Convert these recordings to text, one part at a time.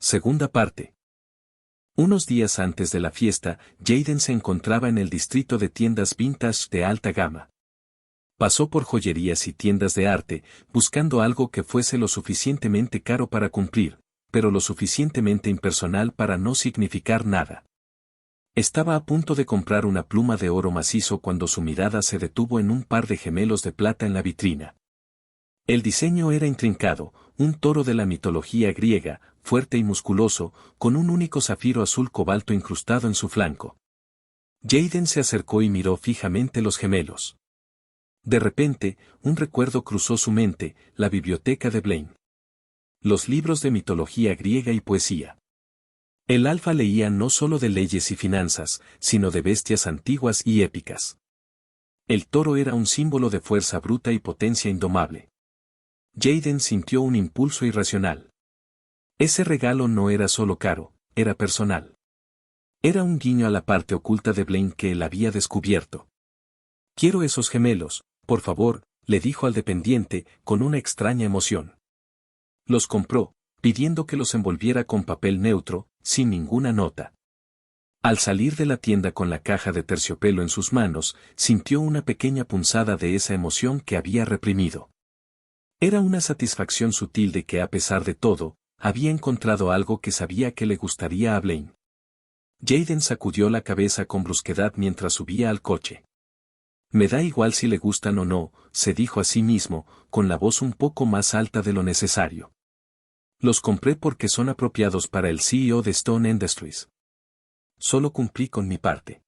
Segunda parte. Unos días antes de la fiesta, Jaden se encontraba en el distrito de tiendas vintage de alta gama. Pasó por joyerías y tiendas de arte, buscando algo que fuese lo suficientemente caro para cumplir, pero lo suficientemente impersonal para no significar nada. Estaba a punto de comprar una pluma de oro macizo cuando su mirada se detuvo en un par de gemelos de plata en la vitrina. El diseño era intrincado, un toro de la mitología griega, fuerte y musculoso, con un único zafiro azul cobalto incrustado en su flanco. Jaden se acercó y miró fijamente los gemelos. De repente, un recuerdo cruzó su mente, la biblioteca de Blaine. Los libros de mitología griega y poesía. El alfa leía no solo de leyes y finanzas, sino de bestias antiguas y épicas. El toro era un símbolo de fuerza bruta y potencia indomable. Jaden sintió un impulso irracional. Ese regalo no era solo caro, era personal. Era un guiño a la parte oculta de Blaine que él había descubierto. «Quiero esos gemelos, por favor», le dijo al dependiente, con una extraña emoción. Los compró, pidiendo que los envolviera con papel neutro, sin ninguna nota. Al salir de la tienda con la caja de terciopelo en sus manos, sintió una pequeña punzada de esa emoción que había reprimido. Era una satisfacción sutil de que a pesar de todo, había encontrado algo que sabía que le gustaría a Blaine. Jaden sacudió la cabeza con brusquedad mientras subía al coche. «Me da igual si le gustan o no», se dijo a sí mismo, con la voz un poco más alta de lo necesario. «Los compré porque son apropiados para el CEO de Stone Industries. Solo cumplí con mi parte».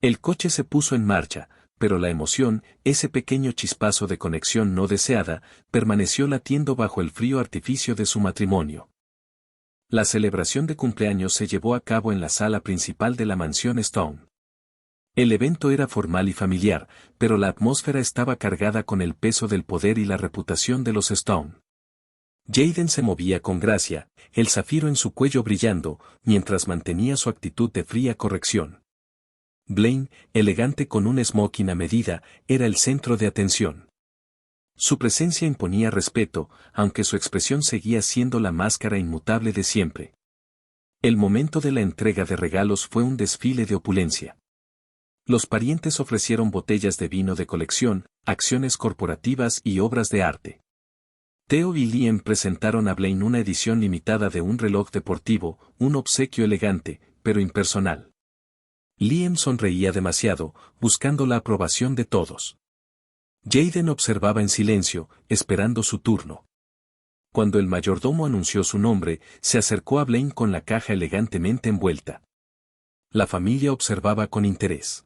El coche se puso en marcha, pero la emoción, ese pequeño chispazo de conexión no deseada, permaneció latiendo bajo el frío artificio de su matrimonio. La celebración de cumpleaños se llevó a cabo en la sala principal de la mansión Stone. El evento era formal y familiar, pero la atmósfera estaba cargada con el peso del poder y la reputación de los Stone. Jaden se movía con gracia, el zafiro en su cuello brillando, mientras mantenía su actitud de fría corrección. Blaine, elegante con un smoking a medida, era el centro de atención. Su presencia imponía respeto, aunque su expresión seguía siendo la máscara inmutable de siempre. El momento de la entrega de regalos fue un desfile de opulencia. Los parientes ofrecieron botellas de vino de colección, acciones corporativas y obras de arte. Theo y Liam presentaron a Blaine una edición limitada de un reloj deportivo, un obsequio elegante, pero impersonal. Liam sonreía demasiado, buscando la aprobación de todos. Jaden observaba en silencio, esperando su turno. Cuando el mayordomo anunció su nombre, se acercó a Blaine con la caja elegantemente envuelta. La familia observaba con interés.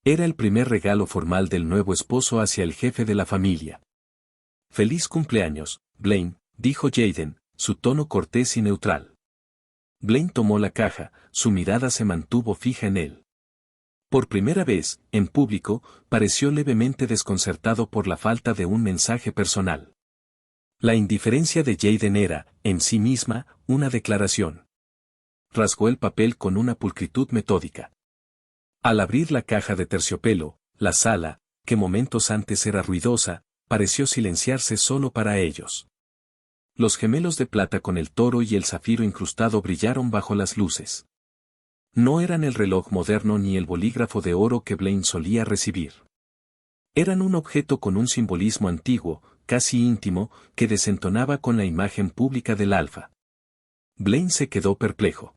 Era el primer regalo formal del nuevo esposo hacia el jefe de la familia. «Feliz cumpleaños, Blaine», dijo Jaden, su tono cortés y neutral. Blaine tomó la caja, su mirada se mantuvo fija en él. Por primera vez, en público, pareció levemente desconcertado por la falta de un mensaje personal. La indiferencia de Jaden era, en sí misma, una declaración. Rasgó el papel con una pulcritud metódica. Al abrir la caja de terciopelo, la sala, que momentos antes era ruidosa, pareció silenciarse solo para ellos. Los gemelos de plata con el toro y el zafiro incrustado brillaron bajo las luces. No eran el reloj moderno ni el bolígrafo de oro que Blaine solía recibir. Eran un objeto con un simbolismo antiguo, casi íntimo, que desentonaba con la imagen pública del alfa. Blaine se quedó perplejo.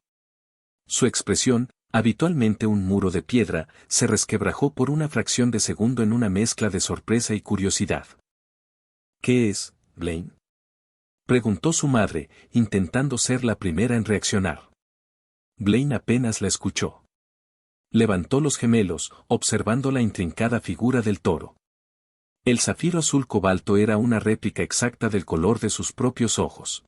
Su expresión, habitualmente un muro de piedra, se resquebrajó por una fracción de segundo en una mezcla de sorpresa y curiosidad. «¿Qué es, Blaine?», preguntó su madre, intentando ser la primera en reaccionar. Blaine apenas la escuchó. Levantó los gemelos, observando la intrincada figura del toro. El zafiro azul cobalto era una réplica exacta del color de sus propios ojos.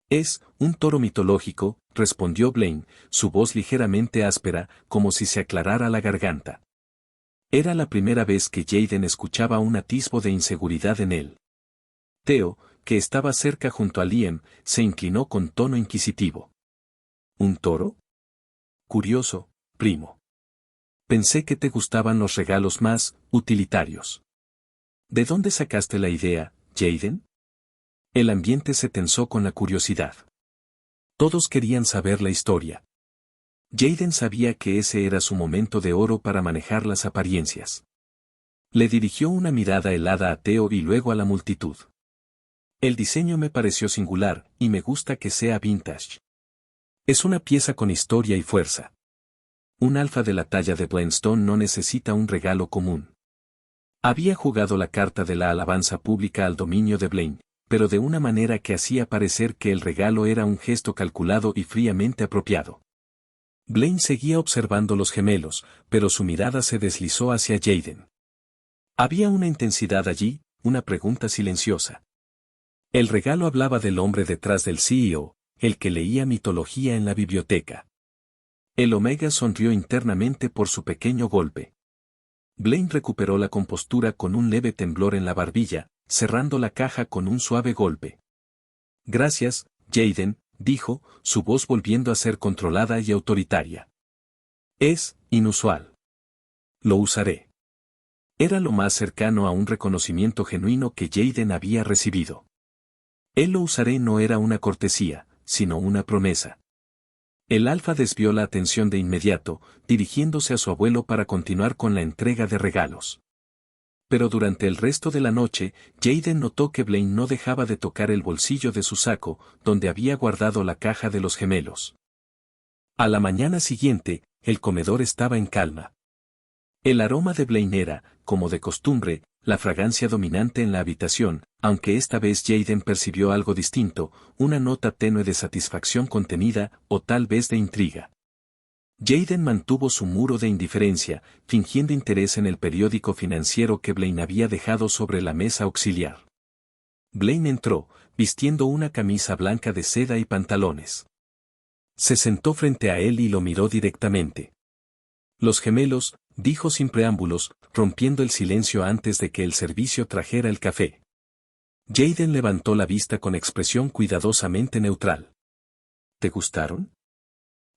«Es un toro mitológico», respondió Blaine, su voz ligeramente áspera, como si se aclarara la garganta. Era la primera vez que Jaden escuchaba un atisbo de inseguridad en él. Theo, que estaba cerca junto a Liam, se inclinó con tono inquisitivo. «¿Un toro? Curioso, primo. Pensé que te gustaban los regalos más utilitarios. ¿De dónde sacaste la idea, Jaden?». El ambiente se tensó con la curiosidad. Todos querían saber la historia. Jayden sabía que ese era su momento de oro para manejar las apariencias. Le dirigió una mirada helada a Theo y luego a la multitud. El diseño me pareció singular, y me gusta que sea vintage. Es una pieza con historia y fuerza. Un alfa de la talla de Blendstone no necesita un regalo común. Había jugado la carta de la alabanza pública al dominio de Blaine, pero de una manera que hacía parecer que el regalo era un gesto calculado y fríamente apropiado. Blaine seguía observando los gemelos, pero su mirada se deslizó hacia Jayden. Había una intensidad allí, una pregunta silenciosa. El regalo hablaba del hombre detrás del CEO, el que leía mitología en la biblioteca. El Omega sonrió internamente por su pequeño golpe. Blaine recuperó la compostura con un leve temblor en la barbilla, cerrando la caja con un suave golpe. Gracias, Jayden, dijo, su voz volviendo a ser controlada y autoritaria. Es inusual. Lo usaré. Era lo más cercano a un reconocimiento genuino que Jayden había recibido. Él lo usaré no era una cortesía, sino una promesa. El alfa desvió la atención de inmediato, dirigiéndose a su abuelo para continuar con la entrega de regalos. Pero durante el resto de la noche, Jayden notó que Blaine no dejaba de tocar el bolsillo de su saco, donde había guardado la caja de los gemelos. A la mañana siguiente, el comedor estaba en calma. El aroma de Blaine era, como de costumbre, la fragancia dominante en la habitación, aunque esta vez Jayden percibió algo distinto, una nota tenue de satisfacción contenida, o tal vez de intriga. Jayden mantuvo su muro de indiferencia, fingiendo interés en el periódico financiero que Blaine había dejado sobre la mesa auxiliar. Blaine entró, vistiendo una camisa blanca de seda y pantalones. Se sentó frente a él y lo miró directamente. Los gemelos, dijo sin preámbulos, rompiendo el silencio antes de que el servicio trajera el café. Jayden levantó la vista con expresión cuidadosamente neutral. ¿Te gustaron?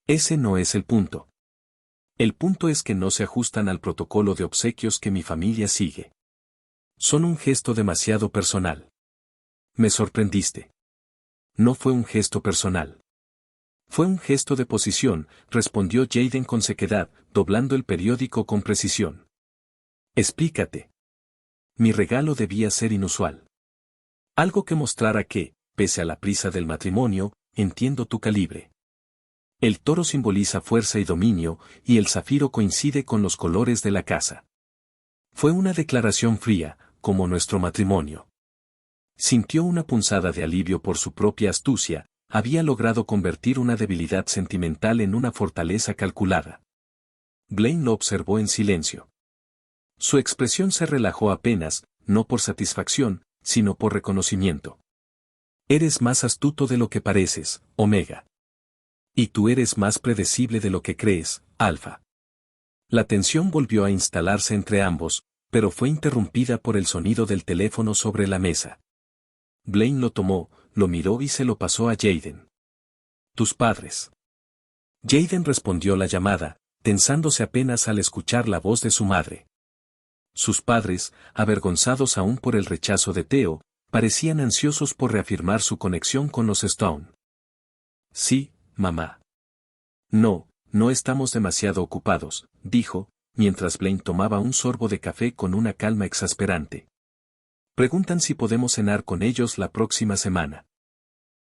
Ese no es el punto. El punto es que no se ajustan al protocolo de obsequios que mi familia sigue. Son un gesto demasiado personal. Me sorprendiste. No fue un gesto personal. Fue un gesto de posición, respondió Jayden con sequedad, doblando el periódico con precisión. Explícate. Mi regalo debía ser inusual. Algo que mostrara que, pese a la prisa del matrimonio, entiendo tu calibre. El toro simboliza fuerza y dominio, y el zafiro coincide con los colores de la casa. Fue una declaración fría, como nuestro matrimonio. Sintió una punzada de alivio por su propia astucia, había logrado convertir una debilidad sentimental en una fortaleza calculada. Blaine lo observó en silencio. Su expresión se relajó apenas, no por satisfacción, sino por reconocimiento. Eres más astuto de lo que pareces, Omega. Y tú eres más predecible de lo que crees, Alfa. La tensión volvió a instalarse entre ambos, pero fue interrumpida por el sonido del teléfono sobre la mesa. Blaine lo tomó, lo miró y se lo pasó a Jayden. Tus padres. Jayden respondió la llamada, tensándose apenas al escuchar la voz de su madre. Sus padres, avergonzados aún por el rechazo de Theo, parecían ansiosos por reafirmar su conexión con los Stone. Sí, mamá. No, no estamos demasiado ocupados, dijo, mientras Blaine tomaba un sorbo de café con una calma exasperante. Preguntan si podemos cenar con ellos la próxima semana.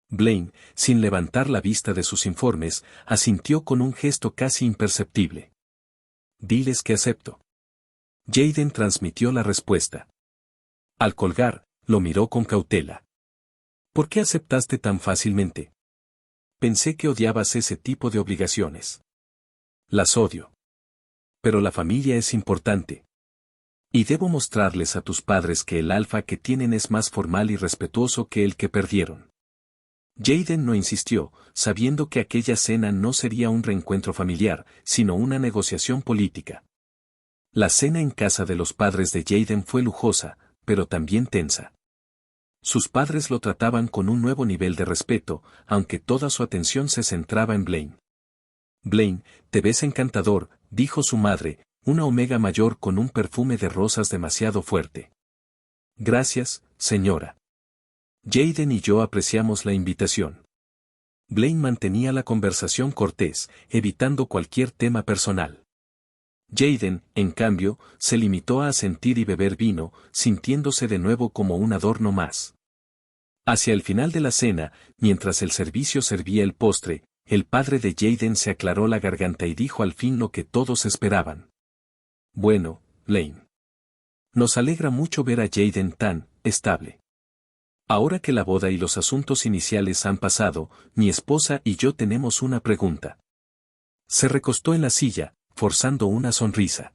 Blaine, sin levantar la vista de sus informes, asintió con un gesto casi imperceptible. Diles que acepto. Jayden transmitió la respuesta. Al colgar, lo miró con cautela. ¿Por qué aceptaste tan fácilmente? Pensé que odiabas ese tipo de obligaciones. Las odio. Pero la familia es importante. Y debo mostrarles a tus padres que el alfa que tienen es más formal y respetuoso que el que perdieron. Jayden no insistió, sabiendo que aquella cena no sería un reencuentro familiar, sino una negociación política. La cena en casa de los padres de Jayden fue lujosa, pero también tensa. Sus padres lo trataban con un nuevo nivel de respeto, aunque toda su atención se centraba en Blaine. Blaine, te ves encantador, dijo su madre, una Omega mayor con un perfume de rosas demasiado fuerte. Gracias, señora. Jayden y yo apreciamos la invitación. Blaine mantenía la conversación cortés, evitando cualquier tema personal. Jayden, en cambio, se limitó a asentir y beber vino, sintiéndose de nuevo como un adorno más. Hacia el final de la cena, mientras el servicio servía el postre, el padre de Jayden se aclaró la garganta y dijo al fin lo que todos esperaban. Bueno, Blaine. Nos alegra mucho ver a Jayden tan estable. Ahora que la boda y los asuntos iniciales han pasado, mi esposa y yo tenemos una pregunta. Se recostó en la silla, forzando una sonrisa.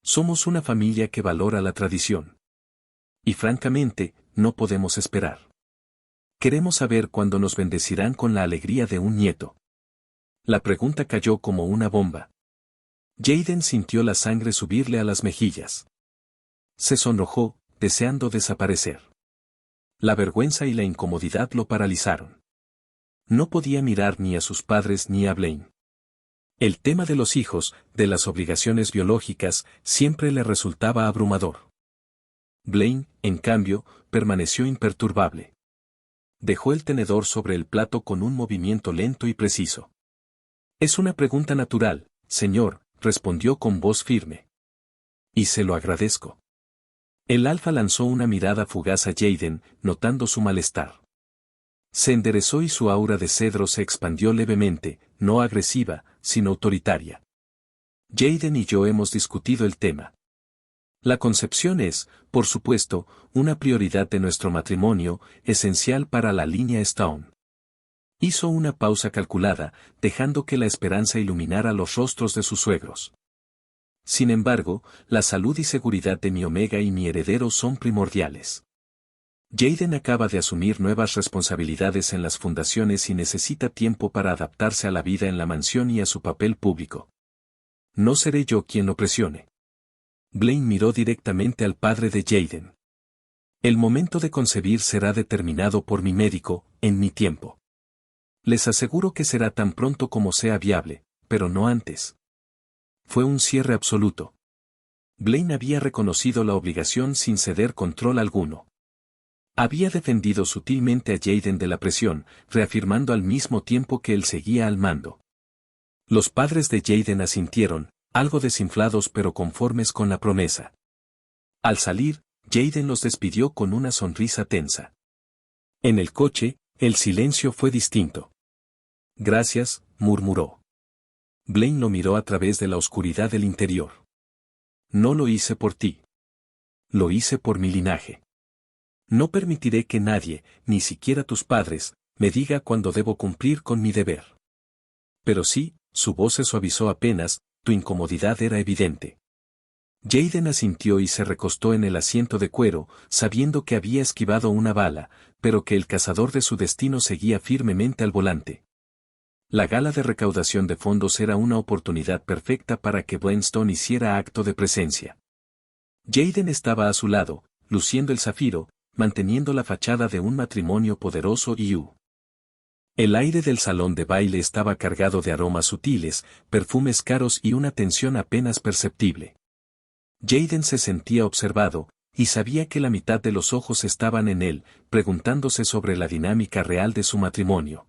Somos una familia que valora la tradición. Y francamente, no podemos esperar. Queremos saber cuándo nos bendecirán con la alegría de un nieto. La pregunta cayó como una bomba. Jayden sintió la sangre subirle a las mejillas. Se sonrojó, deseando desaparecer. La vergüenza y la incomodidad lo paralizaron. No podía mirar ni a sus padres ni a Blaine. El tema de los hijos, de las obligaciones biológicas, siempre le resultaba abrumador. Blaine, en cambio, permaneció imperturbable. Dejó el tenedor sobre el plato con un movimiento lento y preciso. Es una pregunta natural, señor, respondió con voz firme. Y se lo agradezco. El alfa lanzó una mirada fugaz a Jayden, notando su malestar. Se enderezó y su aura de cedro se expandió levemente, no agresiva, sino autoritaria. Jayden y yo hemos discutido el tema. La concepción es, por supuesto, una prioridad de nuestro matrimonio, esencial para la línea Stone. Hizo una pausa calculada, dejando que la esperanza iluminara los rostros de sus suegros. Sin embargo, la salud y seguridad de mi Omega y mi heredero son primordiales. Jayden acaba de asumir nuevas responsabilidades en las fundaciones y necesita tiempo para adaptarse a la vida en la mansión y a su papel público. No seré yo quien lo presione. Blaine miró directamente al padre de Jayden. El momento de concebir será determinado por mi médico, en mi tiempo. Les aseguro que será tan pronto como sea viable, pero no antes. Fue un cierre absoluto. Blaine había reconocido la obligación sin ceder control alguno. Había defendido sutilmente a Jayden de la presión, reafirmando al mismo tiempo que él seguía al mando. Los padres de Jayden asintieron, algo desinflados pero conformes con la promesa. Al salir, Jayden los despidió con una sonrisa tensa. En el coche, el silencio fue distinto. Gracias, murmuró. Blaine lo miró a través de la oscuridad del interior. No lo hice por ti. Lo hice por mi linaje. No permitiré que nadie, ni siquiera tus padres, me diga cuándo debo cumplir con mi deber. Pero sí, su voz se suavizó apenas, tu incomodidad era evidente. Jayden asintió y se recostó en el asiento de cuero, sabiendo que había esquivado una bala, pero que el cazador de su destino seguía firmemente al volante. La gala de recaudación de fondos era una oportunidad perfecta para que Blainstone hiciera acto de presencia. Jayden estaba a su lado, luciendo el zafiro, manteniendo la fachada de un matrimonio poderoso y El aire del salón de baile estaba cargado de aromas sutiles, perfumes caros y una tensión apenas perceptible. Jayden se sentía observado, y sabía que la mitad de los ojos estaban en él, preguntándose sobre la dinámica real de su matrimonio.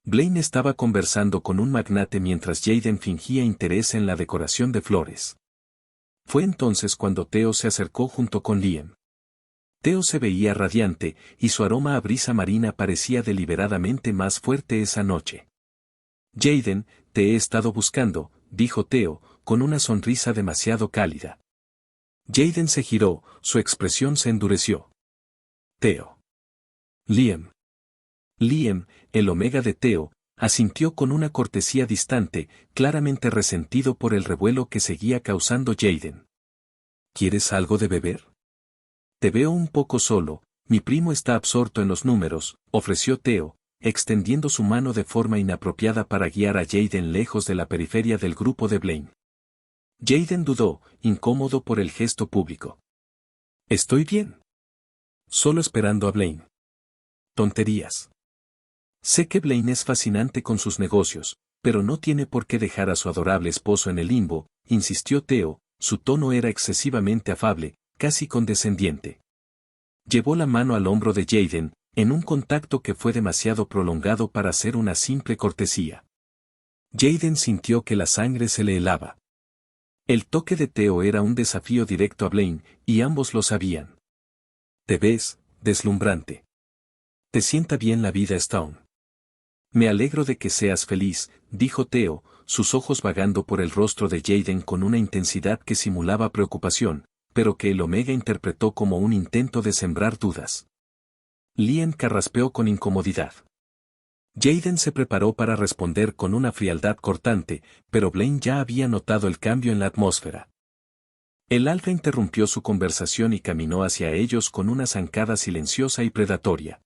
Blaine estaba conversando con un magnate mientras Jayden fingía interés en la decoración de flores. Fue entonces cuando Theo se acercó junto con Liam. Theo se veía radiante, y su aroma a brisa marina parecía deliberadamente más fuerte esa noche. Jayden, te he estado buscando, dijo Theo, con una sonrisa demasiado cálida. Jayden se giró, su expresión se endureció. Theo. Liam. Liam, el Omega de Theo, asintió con una cortesía distante, claramente resentido por el revuelo que seguía causando Jayden. ¿Quieres algo de beber? Te veo un poco solo, mi primo está absorto en los números, ofreció Theo, extendiendo su mano de forma inapropiada para guiar a Jayden lejos de la periferia del grupo de Blaine. Jayden dudó, incómodo por el gesto público. Estoy bien. Solo esperando a Blaine. Tonterías. Sé que Blaine es fascinante con sus negocios, pero no tiene por qué dejar a su adorable esposo en el limbo, insistió Theo, su tono era excesivamente afable, casi condescendiente. Llevó la mano al hombro de Jayden, en un contacto que fue demasiado prolongado para ser una simple cortesía. Jaden sintió que la sangre se le helaba. El toque de Theo era un desafío directo a Blaine, y ambos lo sabían. Te ves deslumbrante. Te sienta bien la vida, Stone. Me alegro de que seas feliz, dijo Theo, sus ojos vagando por el rostro de Jaden con una intensidad que simulaba preocupación, pero que el Omega interpretó como un intento de sembrar dudas. Liam carraspeó con incomodidad. Jaden se preparó para responder con una frialdad cortante, pero Blaine ya había notado el cambio en la atmósfera. El alfa interrumpió su conversación y caminó hacia ellos con una zancada silenciosa y predatoria.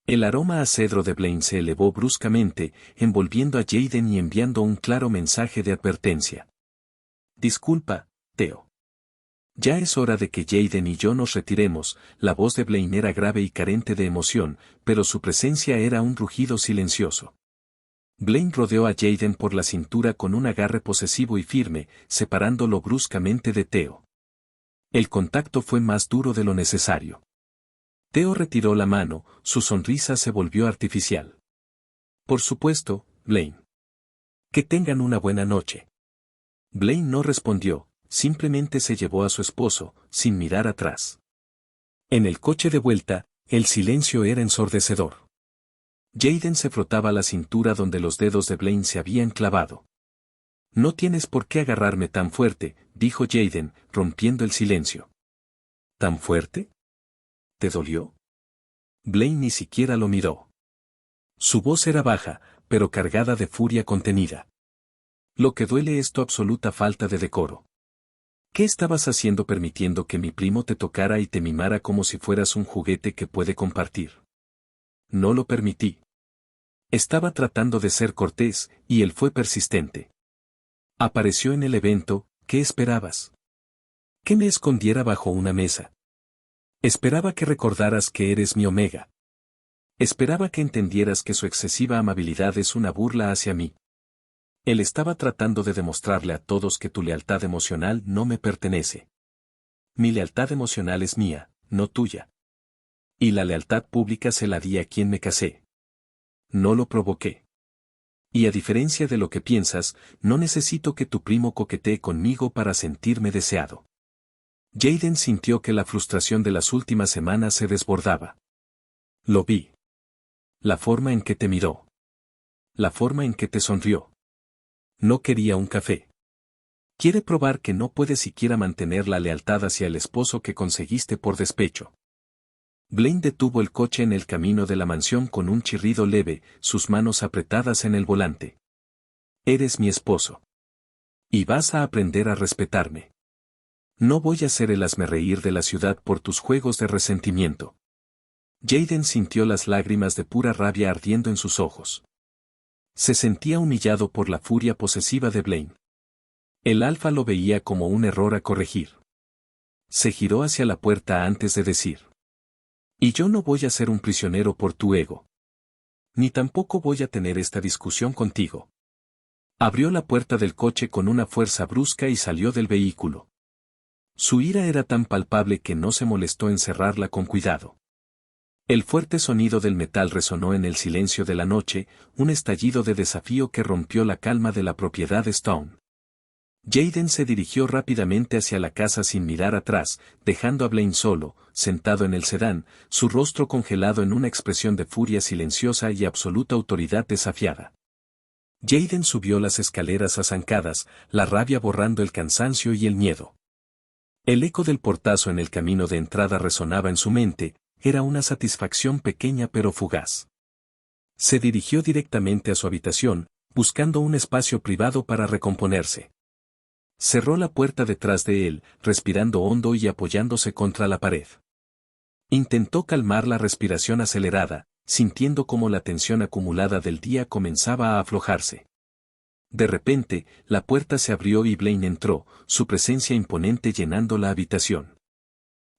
El aroma a cedro de Blaine se elevó bruscamente, envolviendo a Jaden y enviando un claro mensaje de advertencia. Disculpa, Theo. Ya es hora de que Jaden y yo nos retiremos. La voz de Blaine era grave y carente de emoción, pero su presencia era un rugido silencioso. Blaine rodeó a Jaden por la cintura con un agarre posesivo y firme, separándolo bruscamente de Theo. El contacto fue más duro de lo necesario. Theo retiró la mano, su sonrisa se volvió artificial. Por supuesto, Blaine. Que tengan una buena noche. Blaine no respondió. Simplemente se llevó a su esposo, sin mirar atrás. En el coche de vuelta, el silencio era ensordecedor. Jaden se frotaba la cintura donde los dedos de Blaine se habían clavado. No tienes por qué agarrarme tan fuerte, dijo Jaden, rompiendo el silencio. ¿Tan fuerte? ¿Te dolió? Blaine ni siquiera lo miró. Su voz era baja, pero cargada de furia contenida. Lo que duele es tu absoluta falta de decoro. ¿Qué estabas haciendo permitiendo que mi primo te tocara y te mimara como si fueras un juguete que puede compartir? No lo permití. Estaba tratando de ser cortés, y él fue persistente. Apareció en el evento, ¿qué esperabas? Que me escondiera bajo una mesa. Esperaba que recordaras que eres mi Omega. Esperaba que entendieras que su excesiva amabilidad es una burla hacia mí. Él estaba tratando de demostrarle a todos que tu lealtad emocional no me pertenece. Mi lealtad emocional es mía, no tuya. Y la lealtad pública se la di a quien me casé. No lo provoqué. Y a diferencia de lo que piensas, no necesito que tu primo coquetee conmigo para sentirme deseado. Jaden sintió que la frustración de las últimas semanas se desbordaba. Lo vi. La forma en que te miró. La forma en que te sonrió. No quería un café. Quiere probar que no puede siquiera mantener la lealtad hacia el esposo que conseguiste por despecho. Blaine detuvo el coche en el camino de la mansión con un chirrido leve, sus manos apretadas en el volante. Eres mi esposo. Y vas a aprender a respetarme. No voy a ser el hazmerreír de la ciudad por tus juegos de resentimiento. Jaden sintió las lágrimas de pura rabia ardiendo en sus ojos. Se sentía humillado por la furia posesiva de Blaine. El alfa lo veía como un error a corregir. Se giró hacia la puerta antes de decir. Y yo no voy a ser un prisionero por tu ego. Ni tampoco voy a tener esta discusión contigo. Abrió la puerta del coche con una fuerza brusca y salió del vehículo. Su ira era tan palpable que no se molestó en cerrarla con cuidado. El fuerte sonido del metal resonó en el silencio de la noche, un estallido de desafío que rompió la calma de la propiedad Stone. Jaden se dirigió rápidamente hacia la casa sin mirar atrás, dejando a Blaine solo, sentado en el sedán, su rostro congelado en una expresión de furia silenciosa y absoluta autoridad desafiada. Jaden subió las escaleras a zancadas, la rabia borrando el cansancio y el miedo. El eco del portazo en el camino de entrada resonaba en su mente, era una satisfacción pequeña pero fugaz. Se dirigió directamente a su habitación, buscando un espacio privado para recomponerse. Cerró la puerta detrás de él, respirando hondo y apoyándose contra la pared. Intentó calmar la respiración acelerada, sintiendo cómo la tensión acumulada del día comenzaba a aflojarse. De repente, la puerta se abrió y Blaine entró, su presencia imponente llenando la habitación.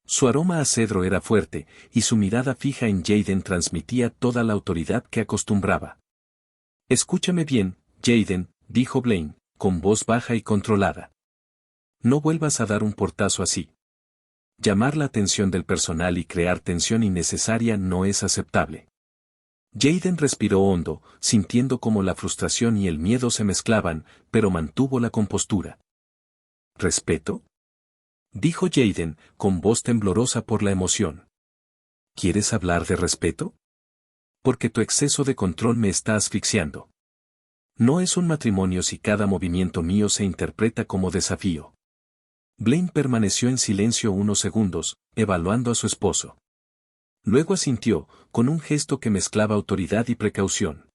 Su aroma a cedro era fuerte, y su mirada fija en Jaden transmitía toda la autoridad que acostumbraba. Escúchame bien, Jaden, dijo Blaine, con voz baja y controlada. No vuelvas a dar un portazo así. Llamar la atención del personal y crear tensión innecesaria no es aceptable. Jayden respiró hondo, sintiendo cómo la frustración y el miedo se mezclaban, pero mantuvo la compostura. ¿Respeto?, dijo Jayden, con voz temblorosa por la emoción. ¿Quieres hablar de respeto? Porque tu exceso de control me está asfixiando. No es un matrimonio si cada movimiento mío se interpreta como desafío. Blaine permaneció en silencio unos segundos, evaluando a su esposo. Luego asintió, con un gesto que mezclaba autoridad y precaución.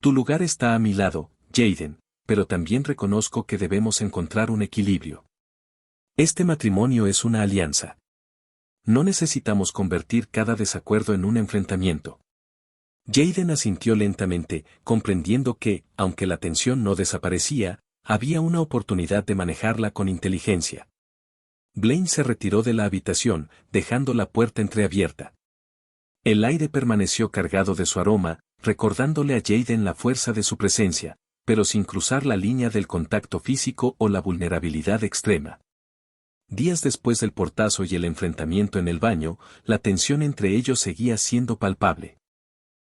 Tu lugar está a mi lado, Jayden, pero también reconozco que debemos encontrar un equilibrio. Este matrimonio es una alianza. No necesitamos convertir cada desacuerdo en un enfrentamiento. Jayden asintió lentamente, comprendiendo que, aunque la tensión no desaparecía, había una oportunidad de manejarla con inteligencia. Blaine se retiró de la habitación, dejando la puerta entreabierta. El aire permaneció cargado de su aroma, recordándole a Jayden la fuerza de su presencia, pero sin cruzar la línea del contacto físico o la vulnerabilidad extrema. Días después del portazo y el enfrentamiento en el baño, la tensión entre ellos seguía siendo palpable.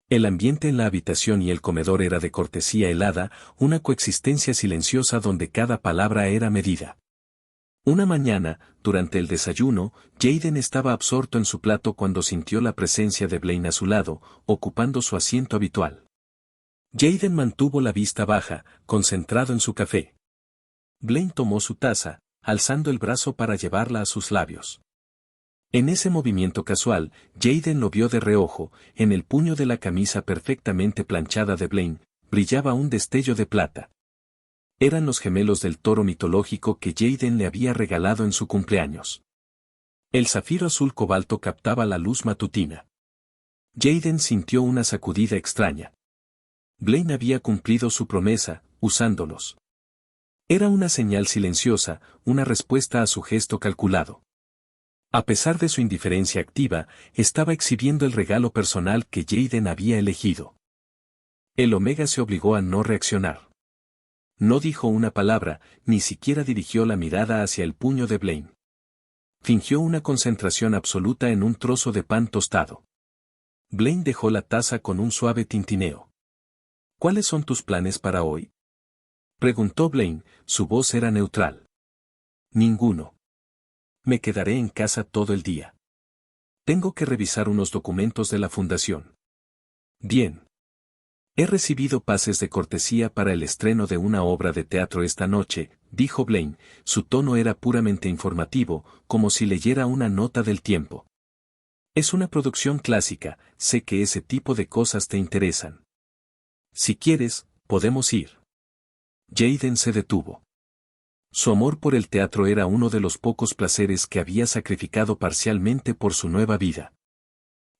El ambiente en la habitación y el comedor era de cortesía helada, una coexistencia silenciosa donde cada palabra era medida. Una mañana, durante el desayuno, Jayden estaba absorto en su plato cuando sintió la presencia de Blaine a su lado, ocupando su asiento habitual. Jayden mantuvo la vista baja, concentrado en su café. Blaine tomó su taza, alzando el brazo para llevarla a sus labios. En ese movimiento casual, Jayden lo vio de reojo, en el puño de la camisa perfectamente planchada de Blaine, brillaba un destello de plata. Eran los gemelos del toro mitológico que Jayden le había regalado en su cumpleaños. El zafiro azul cobalto captaba la luz matutina. Jayden sintió una sacudida extraña. Blaine había cumplido su promesa, usándolos. Era una señal silenciosa, una respuesta a su gesto calculado. A pesar de su indiferencia activa, estaba exhibiendo el regalo personal que Jayden había elegido. El Omega se obligó a no reaccionar. No dijo una palabra, ni siquiera dirigió la mirada hacia el puño de Blaine. Fingió una concentración absoluta en un trozo de pan tostado. Blaine dejó la taza con un suave tintineo. ¿Cuáles son tus planes para hoy?, preguntó Blaine, su voz era neutral. Ninguno. Me quedaré en casa todo el día. Tengo que revisar unos documentos de la fundación. Bien. He recibido pases de cortesía para el estreno de una obra de teatro esta noche, dijo Blaine, su tono era puramente informativo, como si leyera una nota del tiempo. Es una producción clásica, sé que ese tipo de cosas te interesan. Si quieres, podemos ir. Jayden se detuvo. Su amor por el teatro era uno de los pocos placeres que había sacrificado parcialmente por su nueva vida.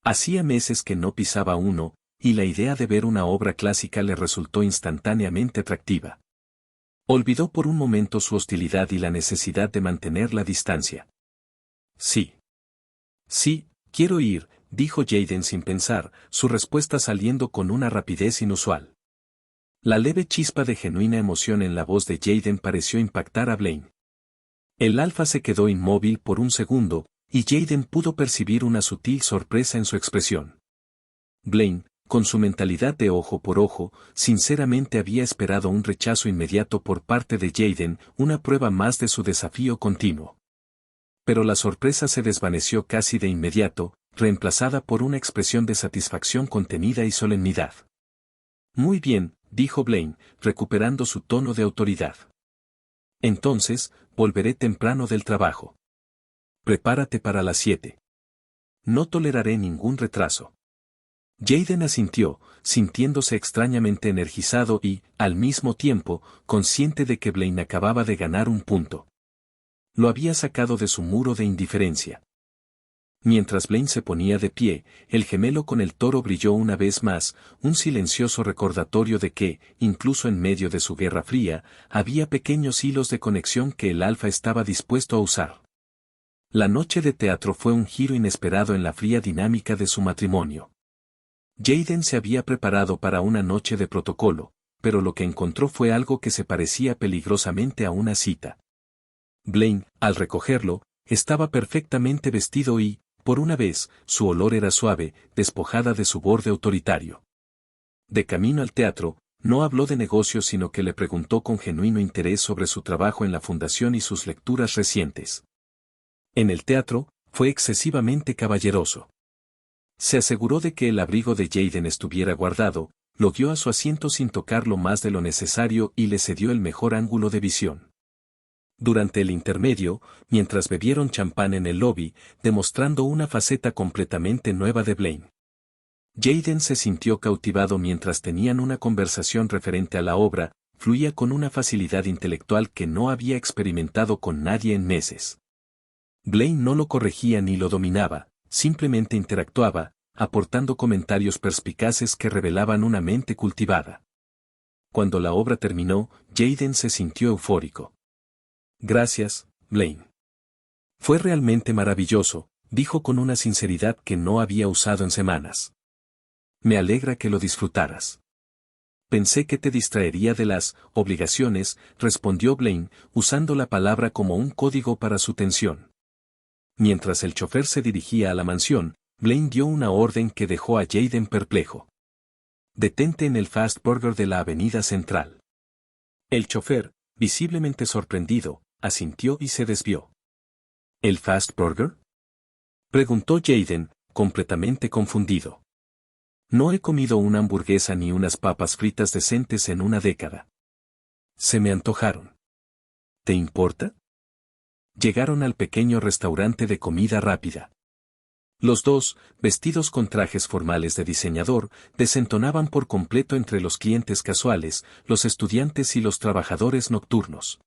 Hacía meses que no pisaba uno, y la idea de ver una obra clásica le resultó instantáneamente atractiva. Olvidó por un momento su hostilidad y la necesidad de mantener la distancia. Sí. Sí, quiero ir, dijo Jayden sin pensar, su respuesta saliendo con una rapidez inusual. La leve chispa de genuina emoción en la voz de Jayden pareció impactar a Blaine. El alfa se quedó inmóvil por un segundo, y Jayden pudo percibir una sutil sorpresa en su expresión. Blaine, con su mentalidad de ojo por ojo, sinceramente había esperado un rechazo inmediato por parte de Jayden, una prueba más de su desafío continuo. Pero la sorpresa se desvaneció casi de inmediato, reemplazada por una expresión de satisfacción contenida y solemnidad. Muy bien, dijo Blaine, recuperando su tono de autoridad. Entonces, volveré temprano del trabajo. Prepárate para las 7. No toleraré ningún retraso. Jayden asintió, sintiéndose extrañamente energizado y, al mismo tiempo, consciente de que Blaine acababa de ganar un punto. Lo había sacado de su muro de indiferencia. Mientras Blaine se ponía de pie, el gemelo con el toro brilló una vez más, un silencioso recordatorio de que, incluso en medio de su guerra fría, había pequeños hilos de conexión que el alfa estaba dispuesto a usar. La noche de teatro fue un giro inesperado en la fría dinámica de su matrimonio. Jayden se había preparado para una noche de protocolo, pero lo que encontró fue algo que se parecía peligrosamente a una cita. Blaine, al recogerlo, estaba perfectamente vestido y, por una vez, su olor era suave, despojada de su borde autoritario. De camino al teatro, no habló de negocios sino que le preguntó con genuino interés sobre su trabajo en la fundación y sus lecturas recientes. En el teatro, fue excesivamente caballeroso. Se aseguró de que el abrigo de Jaden estuviera guardado, lo guió a su asiento sin tocarlo más de lo necesario y le cedió el mejor ángulo de visión. Durante el intermedio, mientras bebieron champán en el lobby, demostrando una faceta completamente nueva de Blaine. Jaden se sintió cautivado mientras tenían una conversación referente a la obra, fluía con una facilidad intelectual que no había experimentado con nadie en meses. Blaine no lo corregía ni lo dominaba, simplemente interactuaba, aportando comentarios perspicaces que revelaban una mente cultivada. Cuando la obra terminó, Jaden se sintió eufórico. Gracias, Blaine. Fue realmente maravilloso, dijo con una sinceridad que no había usado en semanas. Me alegra que lo disfrutaras. Pensé que te distraería de las obligaciones, respondió Blaine, usando la palabra como un código para su tensión. Mientras el chofer se dirigía a la mansión, Blaine dio una orden que dejó a Jaden perplejo. Detente en el Fast Burger de la avenida central. El chofer, visiblemente sorprendido, asintió y se desvió. ¿El Fast Burger? Preguntó Jaden, completamente confundido. No he comido una hamburguesa ni unas papas fritas decentes en una década. Se me antojaron. ¿Te importa? Llegaron al pequeño restaurante de comida rápida. Los dos, vestidos con trajes formales de diseñador, desentonaban por completo entre los clientes casuales, los estudiantes y los trabajadores nocturnos.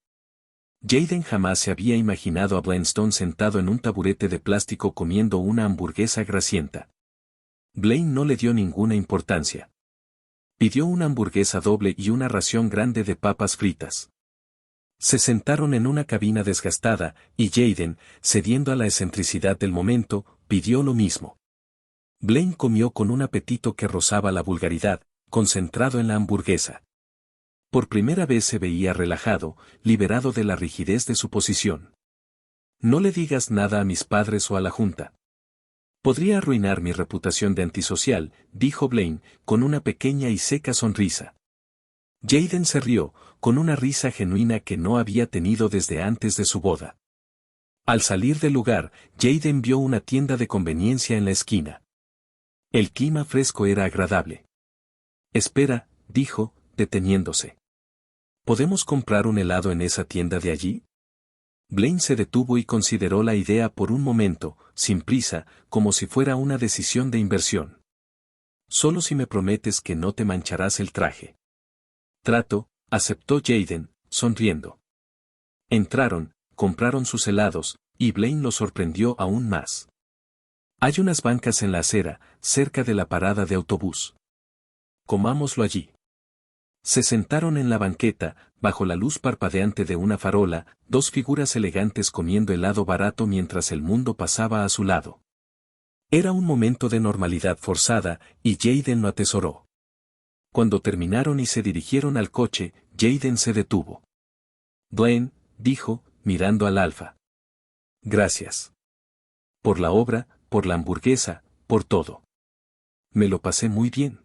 Jaden jamás se había imaginado a Blaine sentado en un taburete de plástico comiendo una hamburguesa grasienta. Blaine no le dio ninguna importancia. Pidió una hamburguesa doble y una ración grande de papas fritas. Se sentaron en una cabina desgastada, y Jaden, cediendo a la excentricidad del momento, pidió lo mismo. Blaine comió con un apetito que rozaba la vulgaridad, concentrado en la hamburguesa. Por primera vez se veía relajado, liberado de la rigidez de su posición. No le digas nada a mis padres o a la junta. Podría arruinar mi reputación de antisocial, dijo Blaine, con una pequeña y seca sonrisa. Jaden se rió, con una risa genuina que no había tenido desde antes de su boda. Al salir del lugar, Jaden vio una tienda de conveniencia en la esquina. El clima fresco era agradable. Espera, dijo, deteniéndose. ¿Podemos comprar un helado en esa tienda de allí? Blaine se detuvo y consideró la idea por un momento, sin prisa, como si fuera una decisión de inversión. Solo si me prometes que no te mancharás el traje. Trato, aceptó Jaden, sonriendo. Entraron, compraron sus helados, y Blaine lo sorprendió aún más. Hay unas bancas en la acera, cerca de la parada de autobús. Comámoslo allí. Se sentaron en la banqueta, bajo la luz parpadeante de una farola, dos figuras elegantes comiendo helado barato mientras el mundo pasaba a su lado. Era un momento de normalidad forzada, y Jaden lo atesoró. Cuando terminaron y se dirigieron al coche, Jaden se detuvo. Blaine, dijo, mirando al Alfa. Gracias. Por la obra, por la hamburguesa, por todo. Me lo pasé muy bien.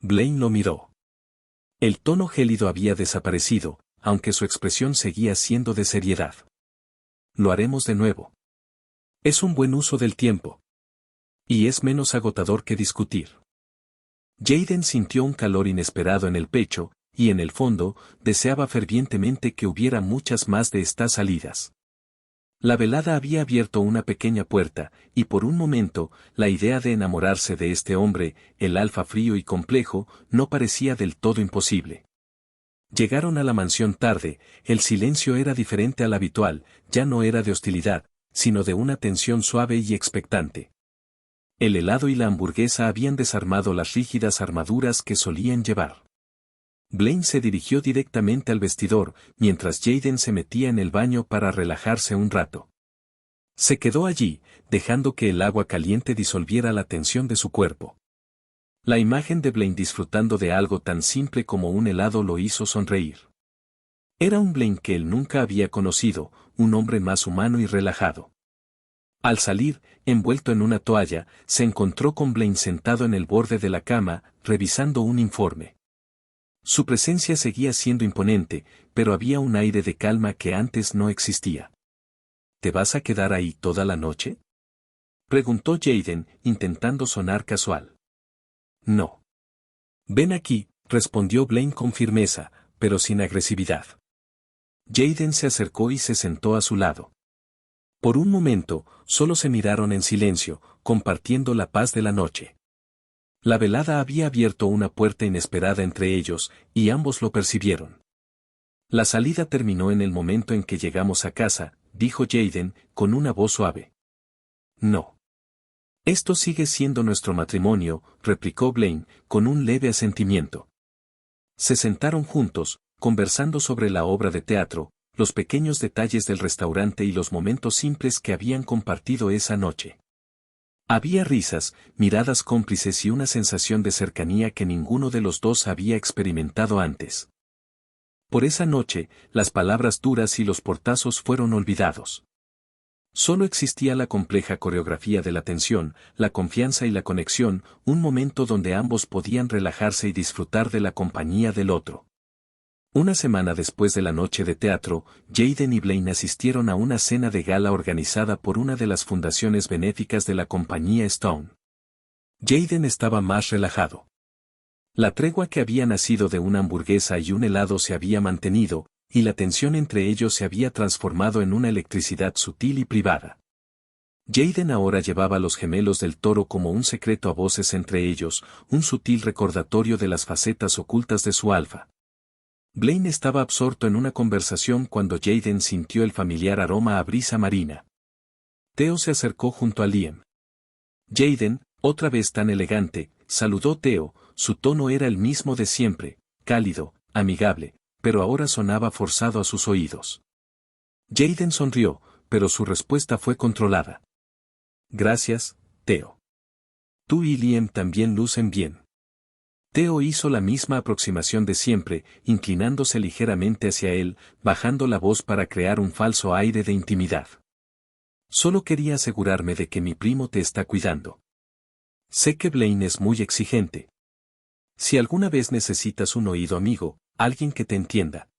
Blaine lo miró. El tono gélido había desaparecido, aunque su expresión seguía siendo de seriedad. Lo haremos de nuevo. Es un buen uso del tiempo. Y es menos agotador que discutir. Jaden sintió un calor inesperado en el pecho, y en el fondo, deseaba fervientemente que hubiera muchas más de estas salidas. La velada había abierto una pequeña puerta, y por un momento, la idea de enamorarse de este hombre, el Alfa frío y complejo, no parecía del todo imposible. Llegaron a la mansión tarde, el silencio era diferente al habitual, ya no era de hostilidad, sino de una tensión suave y expectante. El helado y la hamburguesa habían desarmado las rígidas armaduras que solían llevar. Blaine se dirigió directamente al vestidor, mientras Jaden se metía en el baño para relajarse un rato. Se quedó allí, dejando que el agua caliente disolviera la tensión de su cuerpo. La imagen de Blaine disfrutando de algo tan simple como un helado lo hizo sonreír. Era un Blaine que él nunca había conocido, un hombre más humano y relajado. Al salir, envuelto en una toalla, se encontró con Blaine sentado en el borde de la cama, revisando un informe. Su presencia seguía siendo imponente, pero había un aire de calma que antes no existía. ¿Te vas a quedar ahí toda la noche?, preguntó Jaden, intentando sonar casual. No. Ven aquí, respondió Blaine con firmeza, pero sin agresividad. Jaden se acercó y se sentó a su lado. Por un momento, solo se miraron en silencio, compartiendo la paz de la noche. La velada había abierto una puerta inesperada entre ellos, y ambos lo percibieron. La salida terminó en el momento en que llegamos a casa, dijo Jaden, con una voz suave. No. Esto sigue siendo nuestro matrimonio, replicó Blaine, con un leve asentimiento. Se sentaron juntos, conversando sobre la obra de teatro, los pequeños detalles del restaurante y los momentos simples que habían compartido esa noche. Había risas, miradas cómplices y una sensación de cercanía que ninguno de los dos había experimentado antes. Por esa noche, las palabras duras y los portazos fueron olvidados. Solo existía la compleja coreografía de la tensión, la confianza y la conexión, un momento donde ambos podían relajarse y disfrutar de la compañía del otro. Una semana después de la noche de teatro, Jaden y Blaine asistieron a una cena de gala organizada por una de las fundaciones benéficas de la compañía Stone. Jaden estaba más relajado. La tregua que había nacido de una hamburguesa y un helado se había mantenido, y la tensión entre ellos se había transformado en una electricidad sutil y privada. Jaden ahora llevaba a los gemelos del Toro como un secreto a voces entre ellos, un sutil recordatorio de las facetas ocultas de su alfa. Blaine estaba absorto en una conversación cuando Jaden sintió el familiar aroma a brisa marina. Theo se acercó junto a Liam. Jaden, otra vez tan elegante, saludó Theo, su tono era el mismo de siempre, cálido, amigable, pero ahora sonaba forzado a sus oídos. Jaden sonrió, pero su respuesta fue controlada. Gracias, Theo. Tú y Liam también lucen bien. Theo hizo la misma aproximación de siempre, inclinándose ligeramente hacia él, bajando la voz para crear un falso aire de intimidad. Solo quería asegurarme de que mi primo te está cuidando. Sé que Blaine es muy exigente. Si alguna vez necesitas un oído amigo, alguien que te entienda.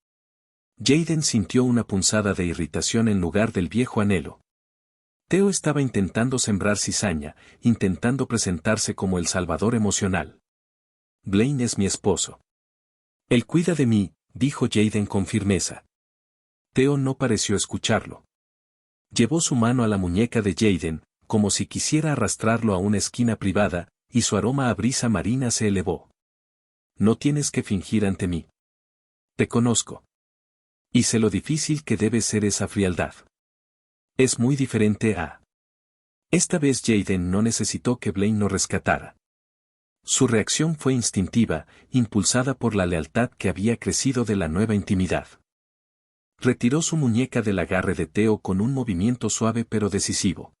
Jaden sintió una punzada de irritación en lugar del viejo anhelo. Theo estaba intentando sembrar cizaña, intentando presentarse como el salvador emocional. Blaine es mi esposo. Él cuida de mí, dijo Jaden con firmeza. Theo no pareció escucharlo. Llevó su mano a la muñeca de Jaden, como si quisiera arrastrarlo a una esquina privada, y su aroma a brisa marina se elevó. No tienes que fingir ante mí. Te conozco. Y sé lo difícil que debe ser esa frialdad. Es muy diferente a... Esta vez Jaden no necesitó que Blaine lo rescatara. Su reacción fue instintiva, impulsada por la lealtad que había crecido de la nueva intimidad. Retiró su muñeca del agarre de Theo con un movimiento suave pero decisivo.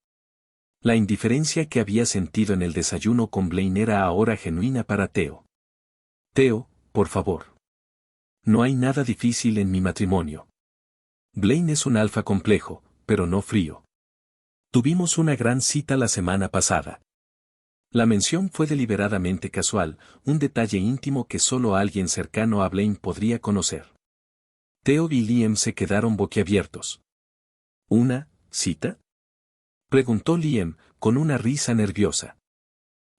La indiferencia que había sentido en el desayuno con Blaine era ahora genuina para Theo. Theo, por favor. No hay nada difícil en mi matrimonio. Blaine es un alfa complejo, pero no frío. Tuvimos una gran cita la semana pasada. La mención fue deliberadamente casual, un detalle íntimo que solo alguien cercano a Blaine podría conocer. Theo y Liam se quedaron boquiabiertos. ¿Una cita?, preguntó Liam, con una risa nerviosa.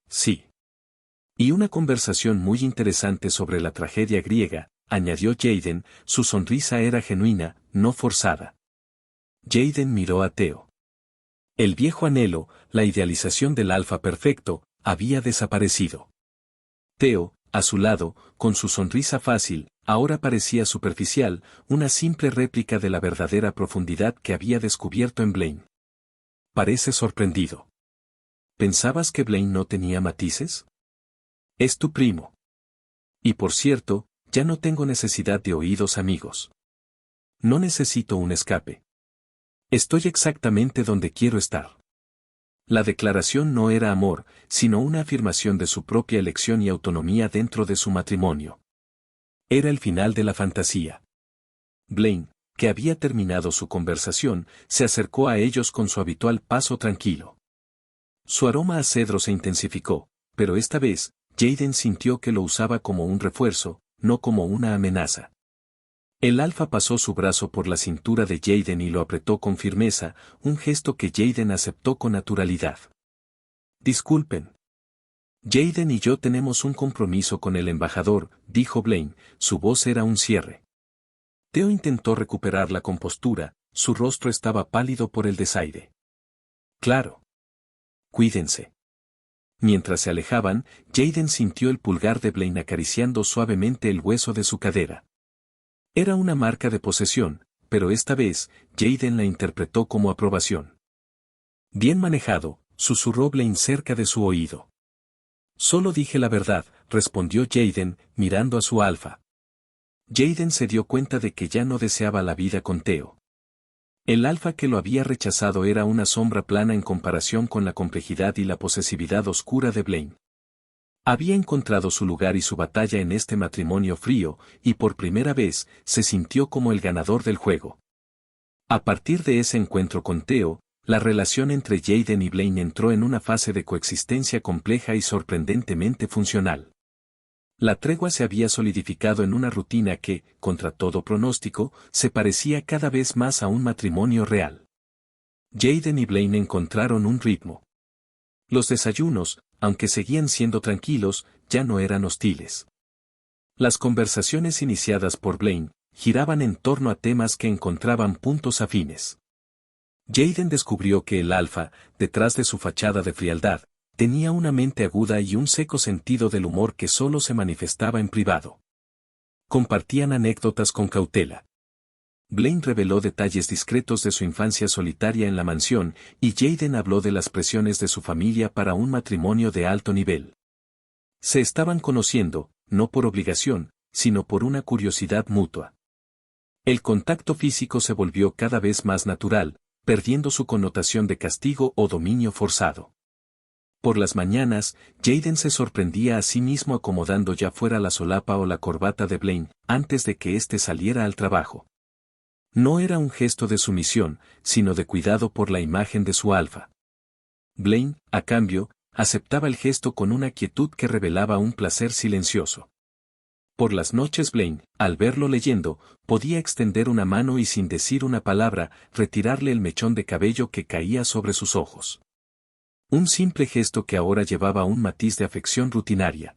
Sí. Y una conversación muy interesante sobre la tragedia griega, añadió Jaden, su sonrisa era genuina, no forzada. Jaden miró a Theo. El viejo anhelo, la idealización del alfa perfecto, había desaparecido. Theo, a su lado, con su sonrisa fácil, ahora parecía superficial, una simple réplica de la verdadera profundidad que había descubierto en Blaine. Parece sorprendido. ¿Pensabas que Blaine no tenía matices? Es tu primo. Y por cierto, ya no tengo necesidad de oídos amigos. No necesito un escape. Estoy exactamente donde quiero estar. La declaración no era amor, sino una afirmación de su propia elección y autonomía dentro de su matrimonio. Era el final de la fantasía. Blaine, que había terminado su conversación, se acercó a ellos con su habitual paso tranquilo. Su aroma a cedro se intensificó, pero esta vez, Jayden sintió que lo usaba como un refuerzo, no como una amenaza. El alfa pasó su brazo por la cintura de Jayden y lo apretó con firmeza, un gesto que Jayden aceptó con naturalidad. Disculpen. Jayden y yo tenemos un compromiso con el embajador, dijo Blaine, su voz era un cierre. Theo intentó recuperar la compostura, su rostro estaba pálido por el desaire. Claro. Cuídense. Mientras se alejaban, Jayden sintió el pulgar de Blaine acariciando suavemente el hueso de su cadera. Era una marca de posesión, pero esta vez, Jayden la interpretó como aprobación. Bien manejado, susurró Blaine cerca de su oído. Solo dije la verdad, respondió Jayden, mirando a su alfa. Jayden se dio cuenta de que ya no deseaba la vida con Theo. El alfa que lo había rechazado era una sombra plana en comparación con la complejidad y la posesividad oscura de Blaine. Había encontrado su lugar y su batalla en este matrimonio frío, y por primera vez, se sintió como el ganador del juego. A partir de ese encuentro con Theo, la relación entre Jayden y Blaine entró en una fase de coexistencia compleja y sorprendentemente funcional. La tregua se había solidificado en una rutina que, contra todo pronóstico, se parecía cada vez más a un matrimonio real. Jayden y Blaine encontraron un ritmo. Los desayunos, aunque seguían siendo tranquilos, ya no eran hostiles. Las conversaciones iniciadas por Blaine giraban en torno a temas que encontraban puntos afines. Jayden descubrió que el alfa, detrás de su fachada de frialdad, tenía una mente aguda y un seco sentido del humor que solo se manifestaba en privado. Compartían anécdotas con cautela. Blaine reveló detalles discretos de su infancia solitaria en la mansión, y Jayden habló de las presiones de su familia para un matrimonio de alto nivel. Se estaban conociendo, no por obligación, sino por una curiosidad mutua. El contacto físico se volvió cada vez más natural, perdiendo su connotación de castigo o dominio forzado. Por las mañanas, Jayden se sorprendía a sí mismo acomodando ya fuera la solapa o la corbata de Blaine, antes de que éste saliera al trabajo. No era un gesto de sumisión, sino de cuidado por la imagen de su alfa. Blaine, a cambio, aceptaba el gesto con una quietud que revelaba un placer silencioso. Por las noches Blaine, al verlo leyendo, podía extender una mano y sin decir una palabra, retirarle el mechón de cabello que caía sobre sus ojos. Un simple gesto que ahora llevaba un matiz de afección rutinaria.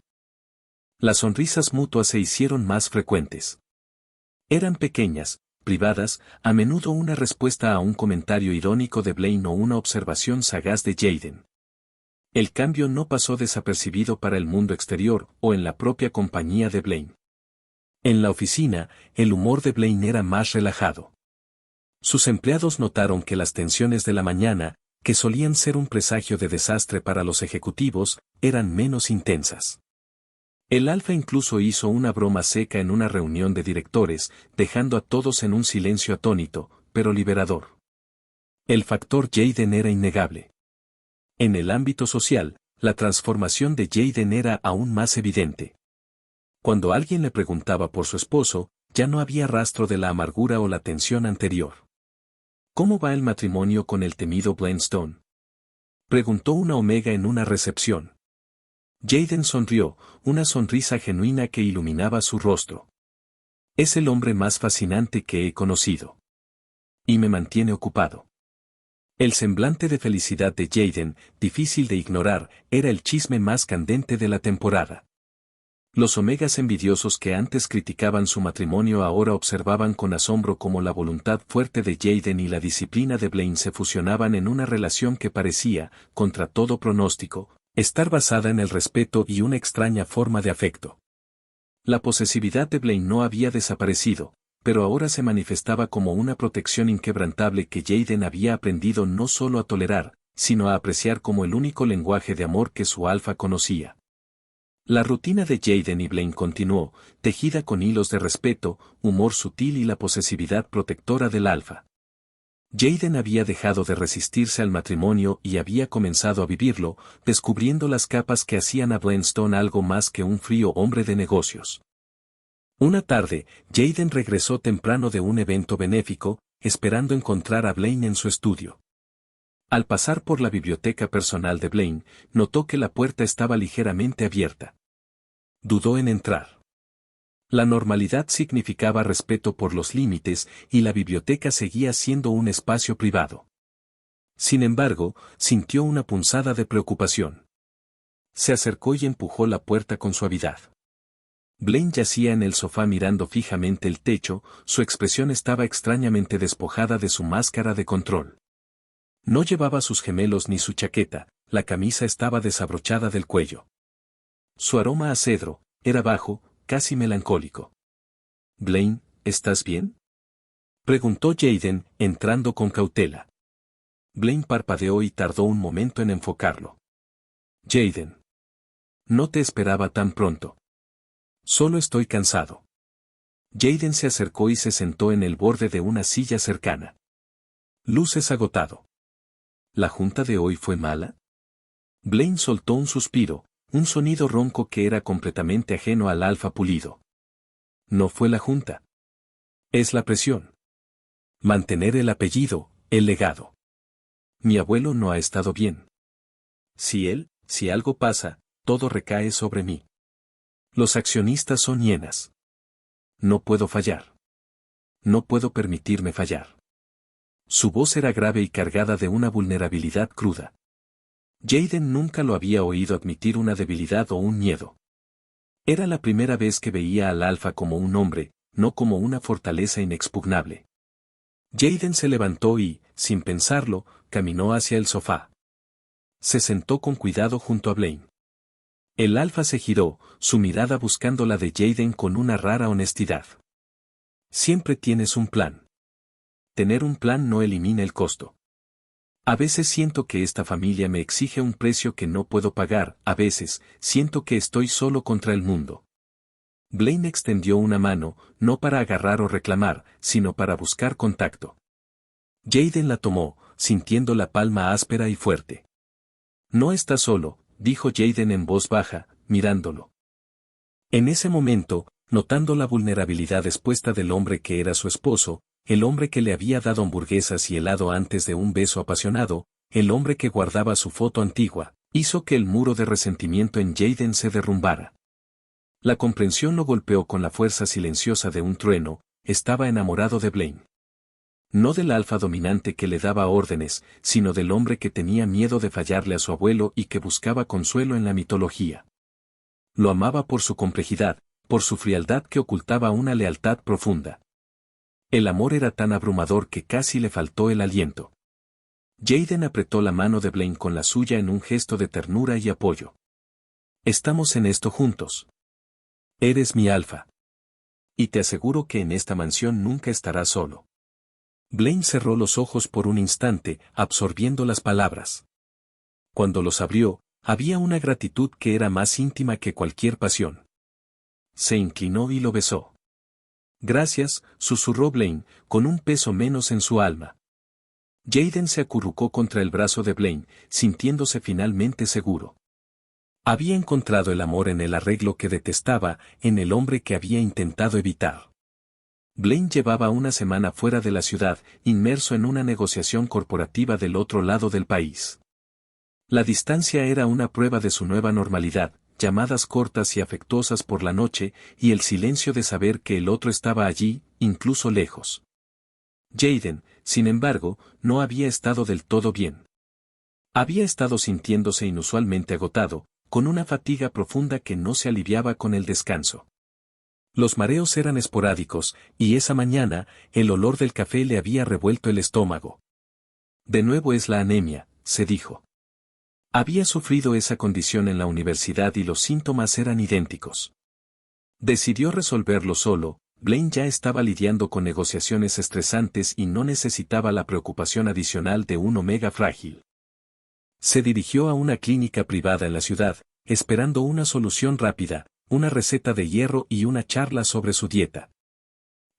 Las sonrisas mutuas se hicieron más frecuentes. Eran pequeñas, privadas, a menudo una respuesta a un comentario irónico de Blaine o una observación sagaz de Jayden. El cambio no pasó desapercibido para el mundo exterior o en la propia compañía de Blaine. En la oficina, el humor de Blaine era más relajado. Sus empleados notaron que las tensiones de la mañana, que solían ser un presagio de desastre para los ejecutivos, eran menos intensas. El alfa incluso hizo una broma seca en una reunión de directores, dejando a todos en un silencio atónito, pero liberador. El factor Jayden era innegable. En el ámbito social, la transformación de Jayden era aún más evidente. Cuando alguien le preguntaba por su esposo, ya no había rastro de la amargura o la tensión anterior. ¿Cómo va el matrimonio con el temido Blaine Stone?, preguntó una omega en una recepción. Jayden sonrió, una sonrisa genuina que iluminaba su rostro. Es el hombre más fascinante que he conocido. Y me mantiene ocupado. El semblante de felicidad de Jayden, difícil de ignorar, era el chisme más candente de la temporada. Los omegas envidiosos que antes criticaban su matrimonio ahora observaban con asombro cómo la voluntad fuerte de Jayden y la disciplina de Blaine se fusionaban en una relación que parecía, contra todo pronóstico, estar basada en el respeto y una extraña forma de afecto. La posesividad de Blaine no había desaparecido, pero ahora se manifestaba como una protección inquebrantable que Jayden había aprendido no solo a tolerar, sino a apreciar como el único lenguaje de amor que su alfa conocía. La rutina de Jayden y Blaine continuó, tejida con hilos de respeto, humor sutil y la posesividad protectora del alfa. Jayden había dejado de resistirse al matrimonio y había comenzado a vivirlo, descubriendo las capas que hacían a Blaine Stone algo más que un frío hombre de negocios. Una tarde, Jaden regresó temprano de un evento benéfico, esperando encontrar a Blaine en su estudio. Al pasar por la biblioteca personal de Blaine, notó que la puerta estaba ligeramente abierta. Dudó en entrar. La normalidad significaba respeto por los límites y la biblioteca seguía siendo un espacio privado. Sin embargo, sintió una punzada de preocupación. Se acercó y empujó la puerta con suavidad. Blaine yacía en el sofá mirando fijamente el techo, su expresión estaba extrañamente despojada de su máscara de control. No llevaba sus gemelos ni su chaqueta, la camisa estaba desabrochada del cuello. Su aroma a cedro era bajo, casi melancólico. «Blaine, ¿estás bien?», preguntó Jaden, entrando con cautela. Blaine parpadeó y tardó un momento en enfocarlo. «Jaden. No te esperaba tan pronto. Solo estoy cansado». Jaden se acercó y se sentó en el borde de una silla cercana. «Luces agotado». ¿La junta de hoy fue mala?». Blaine soltó un suspiro, un sonido ronco que era completamente ajeno al alfa pulido. «No fue la junta. Es la presión. Mantener el apellido, el legado. Mi abuelo no ha estado bien. Si algo pasa, todo recae sobre mí. Los accionistas son hienas. No puedo fallar. No puedo permitirme fallar». Su voz era grave y cargada de una vulnerabilidad cruda. Jaden nunca lo había oído admitir una debilidad o un miedo. Era la primera vez que veía al alfa como un hombre, no como una fortaleza inexpugnable. Jaden se levantó y, sin pensarlo, caminó hacia el sofá. Se sentó con cuidado junto a Blaine. El alfa se giró, su mirada buscando la de Jaden con una rara honestidad. «Siempre tienes un plan. Tener un plan no elimina el costo. A veces siento que esta familia me exige un precio que no puedo pagar, a veces, siento que estoy solo contra el mundo». Blaine extendió una mano, no para agarrar o reclamar, sino para buscar contacto. Jaden la tomó, sintiendo la palma áspera y fuerte. «No estás solo», dijo Jaden en voz baja, mirándolo. En ese momento, notando la vulnerabilidad expuesta del hombre que era su esposo, el hombre que le había dado hamburguesas y helado antes de un beso apasionado, el hombre que guardaba su foto antigua, hizo que el muro de resentimiento en Jaden se derrumbara. La comprensión lo golpeó con la fuerza silenciosa de un trueno, estaba enamorado de Blaine. No del alfa dominante que le daba órdenes, sino del hombre que tenía miedo de fallarle a su abuelo y que buscaba consuelo en la mitología. Lo amaba por su complejidad, por su frialdad que ocultaba una lealtad profunda. El amor era tan abrumador que casi le faltó el aliento. Jaden apretó la mano de Blaine con la suya en un gesto de ternura y apoyo. «Estamos en esto juntos. Eres mi alfa. Y te aseguro que en esta mansión nunca estarás solo». Blaine cerró los ojos por un instante, absorbiendo las palabras. Cuando los abrió, había una gratitud que era más íntima que cualquier pasión. Se inclinó y lo besó. «Gracias», susurró Blaine, con un peso menos en su alma. Jaden se acurrucó contra el brazo de Blaine, sintiéndose finalmente seguro. Había encontrado el amor en el arreglo que detestaba, en el hombre que había intentado evitar. Blaine llevaba una semana fuera de la ciudad, inmerso en una negociación corporativa del otro lado del país. La distancia era una prueba de su nueva normalidad, llamadas cortas y afectuosas por la noche, y el silencio de saber que el otro estaba allí, incluso lejos. Jaden, sin embargo, no había estado del todo bien. Había estado sintiéndose inusualmente agotado, con una fatiga profunda que no se aliviaba con el descanso. Los mareos eran esporádicos, y esa mañana, el olor del café le había revuelto el estómago. «De nuevo es la anemia», se dijo. Había sufrido esa condición en la universidad y los síntomas eran idénticos. Decidió resolverlo solo. Blaine ya estaba lidiando con negociaciones estresantes y no necesitaba la preocupación adicional de un omega frágil. Se dirigió a una clínica privada en la ciudad, esperando una solución rápida, una receta de hierro y una charla sobre su dieta.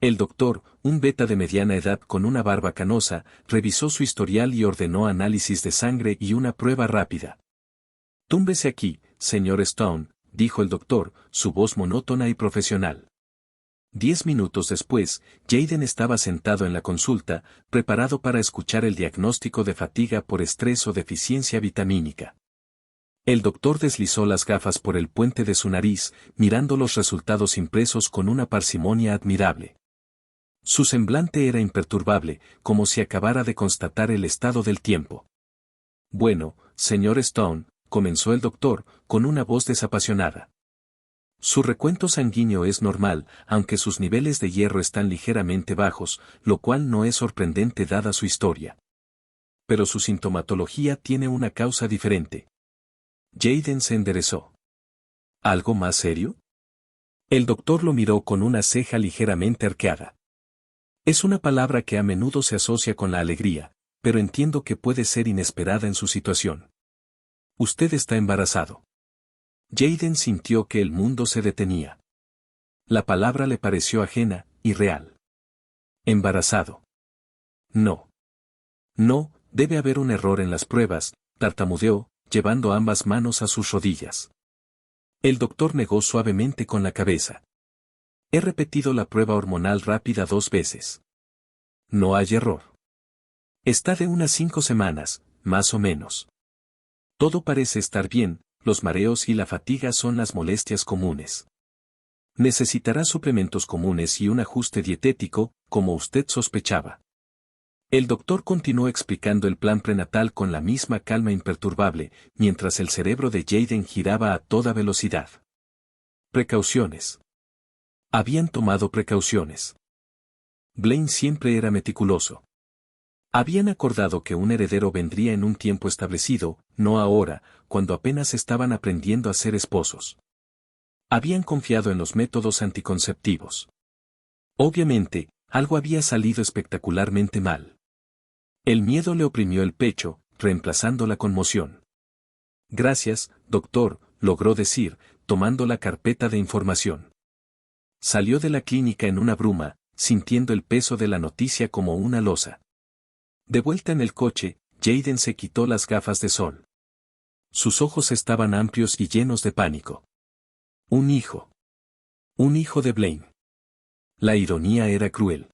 El doctor, un beta de mediana edad con una barba canosa, revisó su historial y ordenó análisis de sangre y una prueba rápida. «Túmbese aquí, señor Stone», dijo el doctor, su voz monótona y profesional. 10 minutos después, Jayden estaba sentado en la consulta, preparado para escuchar el diagnóstico de fatiga por estrés o deficiencia vitamínica. El doctor deslizó las gafas por el puente de su nariz, mirando los resultados impresos con una parsimonia admirable. Su semblante era imperturbable, como si acabara de constatar el estado del tiempo. Bueno, señor Stone, comenzó el doctor, con una voz desapasionada. Su recuento sanguíneo es normal, aunque sus niveles de hierro están ligeramente bajos, lo cual no es sorprendente dada su historia. Pero su sintomatología tiene una causa diferente. Jayden se enderezó. ¿Algo más serio? El doctor lo miró con una ceja ligeramente arqueada. Es una palabra que a menudo se asocia con la alegría, pero entiendo que puede ser inesperada en su situación. Usted está embarazado. Jayden sintió que el mundo se detenía. La palabra le pareció ajena, irreal. Embarazado. No. No, debe haber un error en las pruebas, tartamudeó, llevando ambas manos a sus rodillas. El doctor negó suavemente con la cabeza. He repetido la prueba hormonal rápida 2 veces. No hay error. Está de unas 5 semanas, más o menos. Todo parece estar bien, los mareos y la fatiga son las molestias comunes. Necesitará suplementos comunes y un ajuste dietético, como usted sospechaba. El doctor continuó explicando el plan prenatal con la misma calma imperturbable, mientras el cerebro de Jayden giraba a toda velocidad. Precauciones. Habían tomado precauciones. Blaine siempre era meticuloso. Habían acordado que un heredero vendría en un tiempo establecido, no ahora, cuando apenas estaban aprendiendo a ser esposos. Habían confiado en los métodos anticonceptivos. Obviamente, algo había salido espectacularmente mal. El miedo le oprimió el pecho, reemplazando la conmoción. Gracias, doctor, logró decir, tomando la carpeta de información. Salió de la clínica en una bruma, sintiendo el peso de la noticia como una losa. De vuelta en el coche, Jayden se quitó las gafas de sol. Sus ojos estaban amplios y llenos de pánico. Un hijo. Un hijo de Blaine. La ironía era cruel.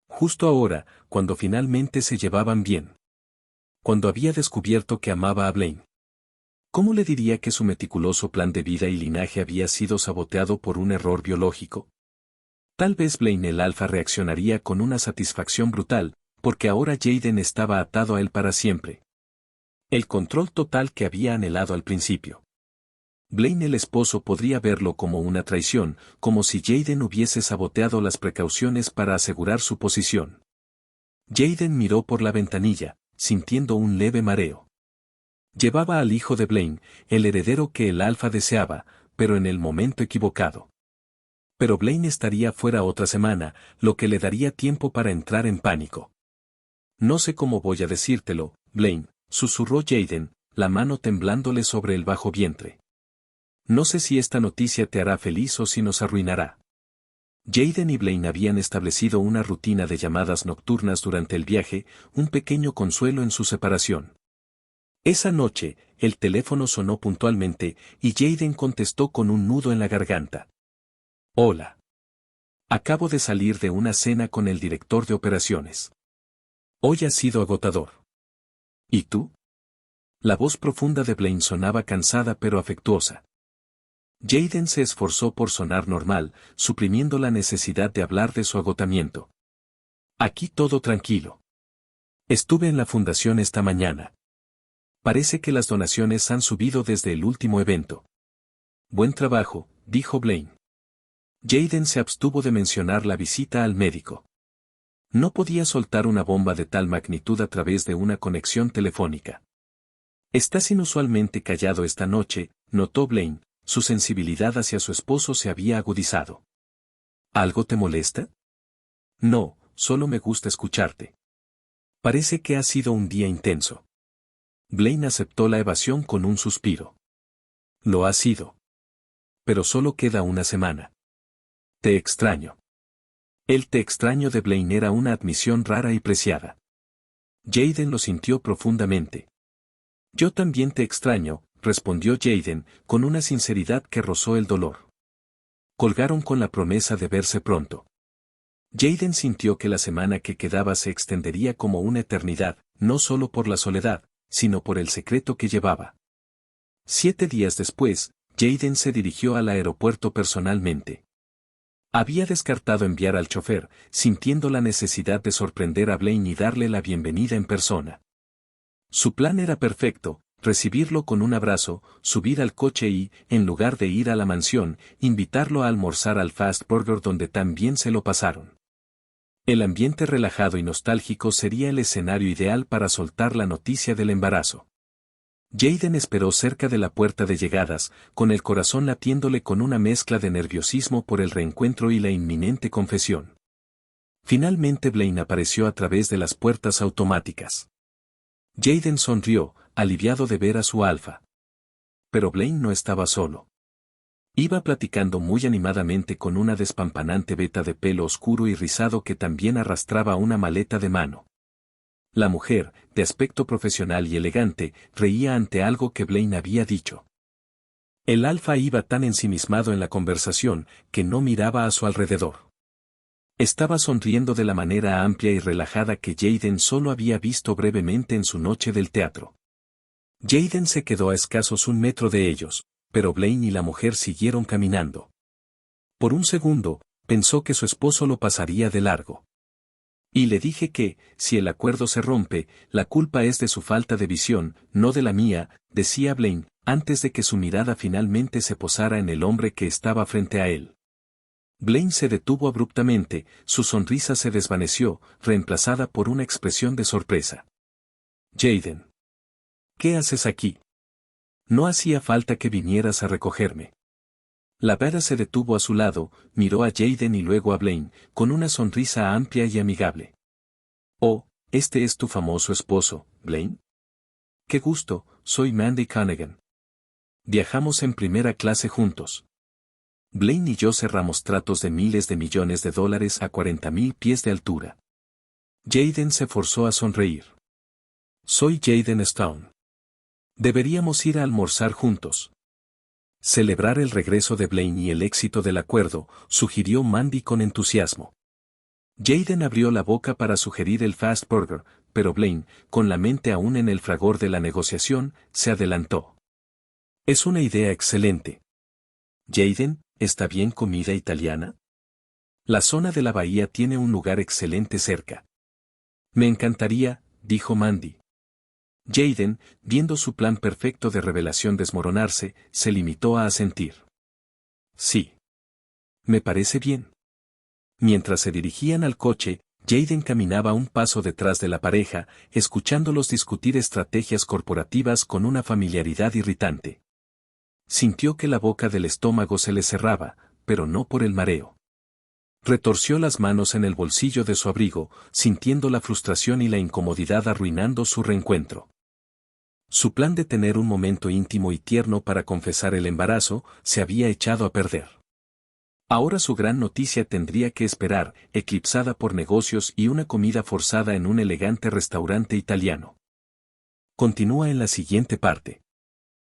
Justo ahora, cuando finalmente se llevaban bien. Cuando había descubierto que amaba a Blaine. ¿Cómo le diría que su meticuloso plan de vida y linaje había sido saboteado por un error biológico? Tal vez Blaine el alfa reaccionaría con una satisfacción brutal, porque ahora Jayden estaba atado a él para siempre. El control total que había anhelado al principio. Blaine el esposo podría verlo como una traición, como si Jayden hubiese saboteado las precauciones para asegurar su posición. Jayden miró por la ventanilla, sintiendo un leve mareo. Llevaba al hijo de Blaine, el heredero que el alfa deseaba, pero en el momento equivocado. Pero Blaine estaría fuera otra semana, lo que le daría tiempo para entrar en pánico. No sé cómo voy a decírtelo, Blaine, susurró Jayden, la mano temblándole sobre el bajo vientre. No sé si esta noticia te hará feliz o si nos arruinará. Jayden y Blaine habían establecido una rutina de llamadas nocturnas durante el viaje, un pequeño consuelo en su separación. Esa noche, el teléfono sonó puntualmente, y Jayden contestó con un nudo en la garganta. Hola. Acabo de salir de una cena con el director de operaciones. Hoy ha sido agotador. ¿Y tú? La voz profunda de Blaine sonaba cansada pero afectuosa. Jayden se esforzó por sonar normal, suprimiendo la necesidad de hablar de su agotamiento. Aquí todo tranquilo. Estuve en la fundación esta mañana. Parece que las donaciones han subido desde el último evento. Buen trabajo, dijo Blaine. Jayden se abstuvo de mencionar la visita al médico. No podía soltar una bomba de tal magnitud a través de una conexión telefónica. Estás inusualmente callado esta noche, notó Blaine, su sensibilidad hacia su esposo se había agudizado. ¿Algo te molesta? No, solo me gusta escucharte. Parece que ha sido un día intenso. Blaine aceptó la evasión con un suspiro. Lo ha sido. Pero solo queda una semana. Te extraño. El te extraño de Blaine era una admisión rara y preciada. Jayden lo sintió profundamente. Yo también te extraño, respondió Jayden, con una sinceridad que rozó el dolor. Colgaron con la promesa de verse pronto. Jaden sintió que la semana que quedaba se extendería como una eternidad, no solo por la soledad, sino por el secreto que llevaba. 7 días después, Jaden se dirigió al aeropuerto personalmente. Había descartado enviar al chofer, sintiendo la necesidad de sorprender a Blaine y darle la bienvenida en persona. Su plan era perfecto: recibirlo con un abrazo, subir al coche y, en lugar de ir a la mansión, invitarlo a almorzar al Fast Burger donde tan bien se lo pasaron. El ambiente relajado y nostálgico sería el escenario ideal para soltar la noticia del embarazo. Jaden esperó cerca de la puerta de llegadas, con el corazón latiéndole con una mezcla de nerviosismo por el reencuentro y la inminente confesión. Finalmente Blaine apareció a través de las puertas automáticas. Jaden sonrió, aliviado de ver a su alfa. Pero Blaine no estaba solo. Iba platicando muy animadamente con una despampanante beta de pelo oscuro y rizado que también arrastraba una maleta de mano. La mujer, de aspecto profesional y elegante, reía ante algo que Blaine había dicho. El alfa iba tan ensimismado en la conversación que no miraba a su alrededor. Estaba sonriendo de la manera amplia y relajada que Jaden solo había visto brevemente en su noche del teatro. Jaden se quedó a escasos 1 metro de ellos, pero Blaine y la mujer siguieron caminando. Por un segundo, pensó que su esposo lo pasaría de largo. Y le dije que, si el acuerdo se rompe, la culpa es de su falta de visión, no de la mía, decía Blaine, antes de que su mirada finalmente se posara en el hombre que estaba frente a él. Blaine se detuvo abruptamente, su sonrisa se desvaneció, reemplazada por una expresión de sorpresa. Jaden. ¿Qué haces aquí? No hacía falta que vinieras a recogerme. La beta se detuvo a su lado, miró a Jaden y luego a Blaine, con una sonrisa amplia y amigable. Oh, ¿este es tu famoso esposo, Blaine? Qué gusto, soy Mandy Cunningham. Viajamos en primera clase juntos. Blaine y yo cerramos tratos de miles de millones de dólares a 40.000 pies de altura. Jaden se forzó a sonreír. Soy Jaden Stone. Deberíamos ir a almorzar juntos. Celebrar el regreso de Blaine y el éxito del acuerdo, sugirió Mandy con entusiasmo. Jaden abrió la boca para sugerir el Fast Burger, pero Blaine, con la mente aún en el fragor de la negociación, se adelantó. Es una idea excelente. Jaden, ¿está bien comida italiana? La zona de la bahía tiene un lugar excelente cerca. Me encantaría, dijo Mandy. Jaden, viendo su plan perfecto de revelación desmoronarse, se limitó a asentir. Sí. Me parece bien. Mientras se dirigían al coche, Jaden caminaba un paso detrás de la pareja, escuchándolos discutir estrategias corporativas con una familiaridad irritante. Sintió que la boca del estómago se le cerraba, pero no por el mareo. Retorció las manos en el bolsillo de su abrigo, sintiendo la frustración y la incomodidad arruinando su reencuentro. Su plan de tener un momento íntimo y tierno para confesar el embarazo se había echado a perder. Ahora su gran noticia tendría que esperar, eclipsada por negocios y una comida forzada en un elegante restaurante italiano. Continúa en la siguiente parte.